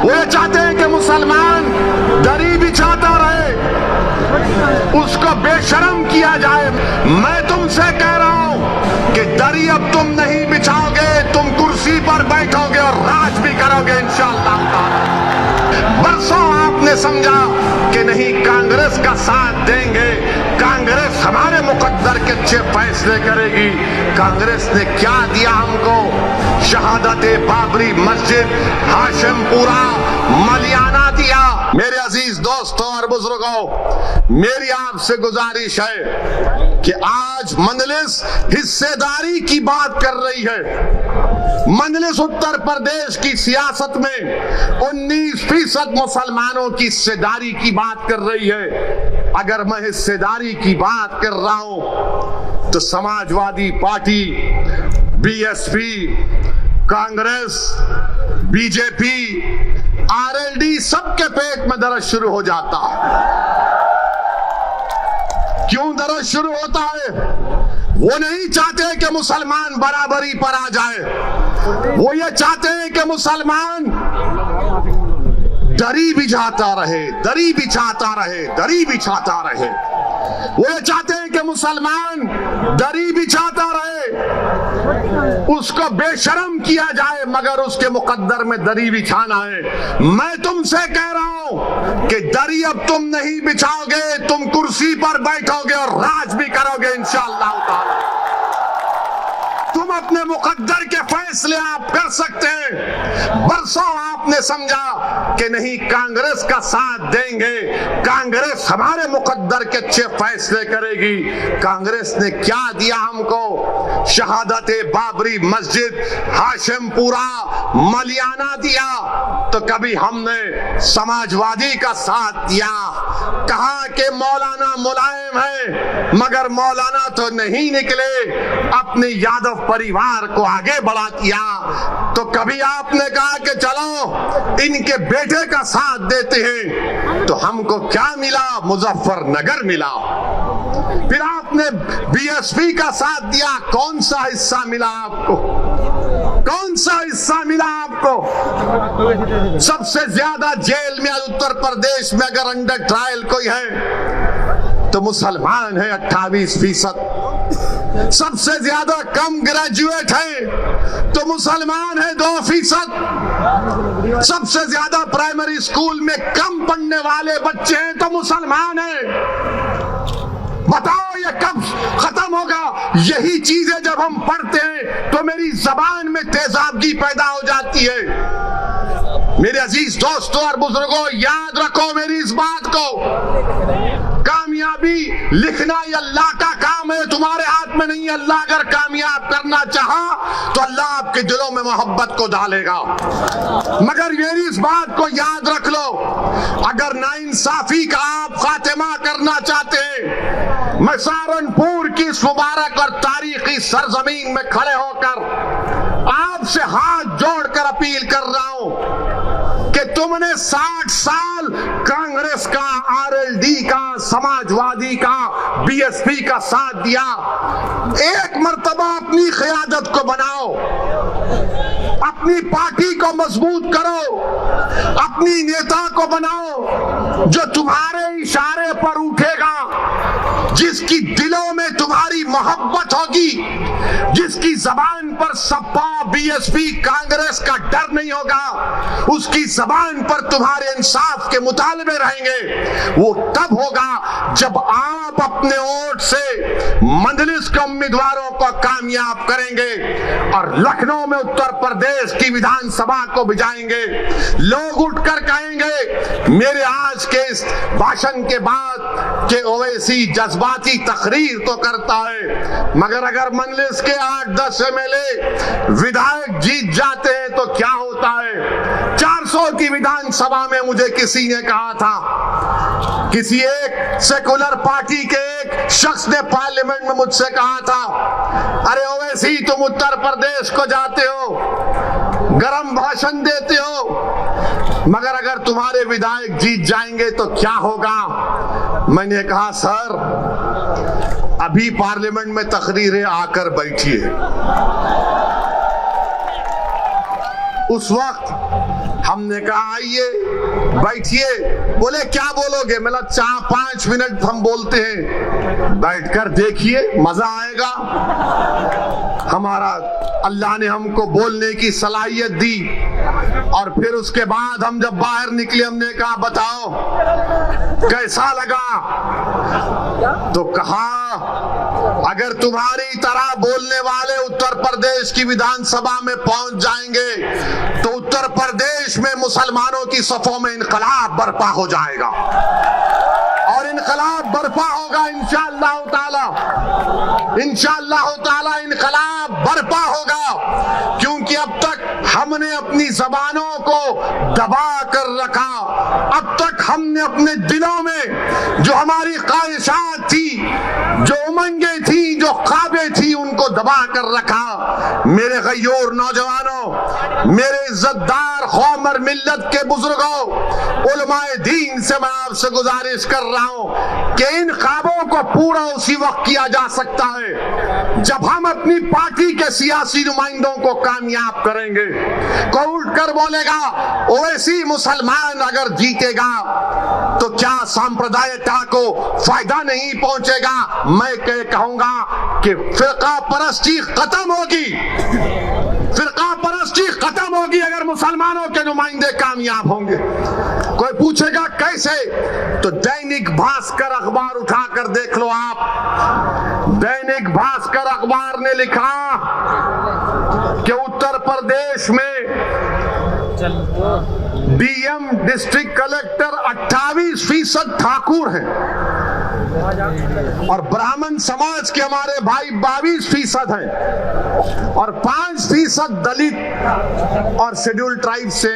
वो ये चाहते हैं कि मुसलमान दरी बिछाता रहे, उसको बेशर्म किया जाए। मैं तुमसे कह रहा हूं कि दरी अब तुम नहीं बिछाओगे, तुम कुर्सी पर बैठोगे और राज भी करोगे इंशाअल्लाह। बरसों आपने समझा कि नहीं कांग्रेस का साथ देंगे, कांग्रेस हमारे मुकद्दर के अच्छे फैसले करेगी। कांग्रेस ने क्या दिया हमको? शहादत बाबरी मस्जिद, हाशिमपुरा, मलियाना दिया। मेरे अजीज दोस्तों और बुजुर्गों, मेरी आपसे गुजारिश है कि आज मजलिस हिस्सेदारी की बात कर रही है। मजलिस उत्तर प्रदेश की सियासत में 19% मुसलमानों की हिस्सेदारी की बात कर रही है। अगर मैं हिस्सेदारी की बात कर रहा हूं तो Samajwadi party, BSP, Congress, BJP, RLD सबके पेट में दर्द शुरू हो जाता है। क्यों दर्द शुरू होता है? वो नहीं चाहते कि मुसलमान बराबरी पर आ जाए, वो ये चाहते हैं कि मुसलमान दरी बिछाता रहे, दरी बिछाता रहे, दरी बिछाता रहे। वो ये चाहते हैं कि मुसलमान दरी बिछाता रहे, उसको बेशर्म किया जाए, मगर उसके मुकद्दर में दरी बिछाना है। मैं तुमसे कह रहा हूं कि दरी अब तुम नहीं बिछाओगे, तुम कुर्सी पर बैठोगे और राज भी करोगे इंशाअल्लाह ताला। तुम अपने मुकद्दर के फैसले आप कर सकते हैं। बरसों आपने समझा कि नहीं कांग्रेस का साथ देंगे, कांग्रेस हमारे मुकद्दर के अच्छे फैसले करेगी। कांग्रेस ने क्या दिया हमको? शहादत बाबरी मस्जिद, हाशिमपुरा, मलियाना दिया। तो कभी हमने समाजवादी का साथ दिया, कहा कि मौलाना मुलायम है, मगर मौलाना तो नहीं निकले, अपने यादव परिवार को आगे बढ़ा दिया। तो कभी आपने कहा कि चलो इनके बेटे का साथ देते हैं, तो हमको क्या मिला? मुजफ्फरनगर मिला। फिर आपने बीएसपी का साथ दिया, कौन सा हिस्सा मिला आपको? कौन सा हिस्सा मिला आपको? सबसे ज्यादा जेल में उत्तर प्रदेश में अगर अंडर ट्रायल कोई है तो मुसलमान है 28%। सबसे ज्यादा कम ग्रेजुएट है तो मुसलमान है 2%। सबसे ज्यादा प्राइमरी स्कूल में कम पढ़ने वाले बच्चे हैं तो मुसलमान है। बताओ ये कब खत्म होगा? यही चीजें जब हम पढ़ते हैं तो मेरी जबान में तेजाबगी पैदा हो जाती है। मेरे अजीज दोस्तों और बुजुर्गों, याद रखो मेरी इस बात को, कामयाबी लिखना ये अल्लाह का काम है, तुम्हारे हाथ में नहीं है। अल्लाह अगर कामयाब करना चाहा तो अल्लाह आपके दिलों में मोहब्बत को डालेगा। मगर मेरी इस बात को याद रख लो, अगर नाइंसाफी का आप खात्मा करना चाहते हैं, मैं सहारनपुर की इस मुबारक और तारीखी सरजमीन में खड़े होकर आपसे हाथ जोड़कर अपील कर रहा हूं कि तुमने 60 साल कांग्रेस का, आरएलडी का, समाजवादी का, बीएसपी का साथ दिया। एक मर्तबा अपनी क़यादत को बनाओ, अपनी पार्टी को मजबूत करो, अपनी नेता को बनाओ जो तुम्हारे इशारे पर उठेगा, जिसकी दिलों में तुम्हारी मोहब्बत होगी, जिसकी जबान पर सपा, बीएसपी, कांग्रेस का डर नहीं होगा, उसकी जबान पर तुम्हारे इंसाफ के मुतालबे रहेंगे। वो तब होगा जब आप अपने वोट से मजलिस के उम्मीदवारों को कामयाब करेंगे और लखनऊ में उत्तर प्रदेश की विधानसभा को भिजाएंगे। लोग उठकर कहेंगे मेरे आज के इस भाषण के बाद कि ओवैसी जज्बाती तकरीर तो करता है, मगर अगर मजलिस के 8-10 एमएलए विधायक जीत जाते हैं तो क्या होता है? 400 की विधानसभा में मुझे किसी ने कहा था, किसी एक सेकुलर पार्टी के एक शख्स ने पार्लियामेंट में मुझसे कहा था, अरे ओवैसी तुम उत्तर प्रदेश को जाते हो, गरम भाषण देते हो, मगर अगर तुम्हारे विधायक जीत जाएंगे तो क्या होगा? मैंने कहा सर अभी पार्लियामेंट में तकरीरें आकर बैठिए। उस वक्त हम हमने कहा आइए बैठिए। बोले क्या बोलोगे? मैं 4-5 मिनट हम बोलते हैं, बैठकर देखिए मजा आएगा। हमारा अल्लाह ने हमको बोलने की सलाहियत दी और फिर उसके बाद हम जब बाहर निकले हमने कहा बताओ कैसा लगा? तो कहा अगर तुम्हारी तरह बोलने वाले उत्तर प्रदेश की विधानसभा में पहुंच जाएंगे तो उत्तर प्रदेश में मुसलमानों की सफों में इनकलाब बर्पा हो जाएगा और इनकलाब बर्पा होगा इंशाअल्लाह ताला, इंशाअल्लाह ताला इनकलाब बर्पा होगा। क्योंकि अब तक हमने अपनी जबानों को दबा कर रखा, अब तक हमने अपने दिलों में जो हमारी ख्वाहिशात थी, जो उमंगें थी, जो ख्वाबें थी, उनको दबा कर रखा। मेरे गयूर नौजवानों, मेरे इज्जतदार कौम और मिल्लत के बुजुर्गों, उलमाए दीन से मैं आपसे गुजारिश कर रहा हूं कि इन ख्वाबों को पूरा उसी वक्त किया जा सकता है जब हम अपनी पार्टी के सियासी नुमाइंदों को कामयाब करेंगे। कोई उठकर बोलेगा ओवैसी मुसलमान अगर जीतेगा तो क्या सांप्रदायिकता को फायदा नहीं पहुंचेगा? मैं कहूंगा कि फिरका परस्ती खत्म होगी, फिरका परस्ती खत्म होगी अगर मुसलमानों के नुमाइंदे कामयाब होंगे। कोई पूछेगा कैसे? तो दैनिक भास्कर अखबार उठाकर देख लो आप। दैनिक भास्कर अखबार ने लिखा कि उत्तर प्रदेश में डीएम डिस्ट्रिक्ट कलेक्टर 28% ठाकुर हैं और ब्राह्मण समाज के हमारे भाई 22% हैं और 5% दलित और शेड्यूल ट्राइब से।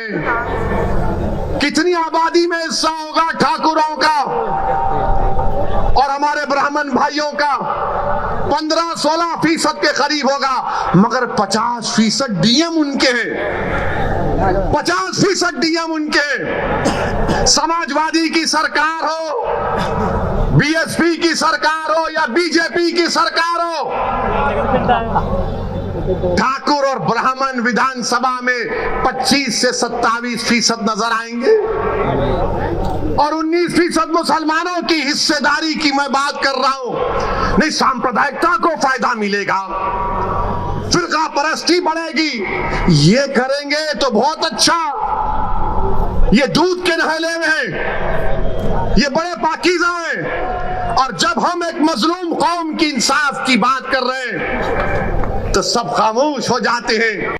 कितनी आबादी में हिस्सा होगा ठाकुरों का और हमारे ब्राह्मण भाइयों का? 15-16% के करीब होगा, मगर 50% डीएम उनके हैं, 50% डीएम उनके हैं। समाजवादी की सरकार हो, बीएसपी की सरकार हो या बीजेपी की सरकार हो, ठाकुर और ब्राह्मण विधानसभा में 25 से 27% नजर आएंगे और 19% मुसलमानों की हिस्सेदारी की मैं बात कर रहा हूं। नहीं, सांप्रदायिकता को फायदा मिलेगा, फिरका परस्ती बढ़ेगी। ये करेंगे तो बहुत अच्छा, ये दूध के नहले में हैं, ये बड़े पाकीज़ा हैं। और जब हम एक मजलूम कौम की इंसाफ की बात कर रहे हैं तो सब खामोश हो जाते हैं।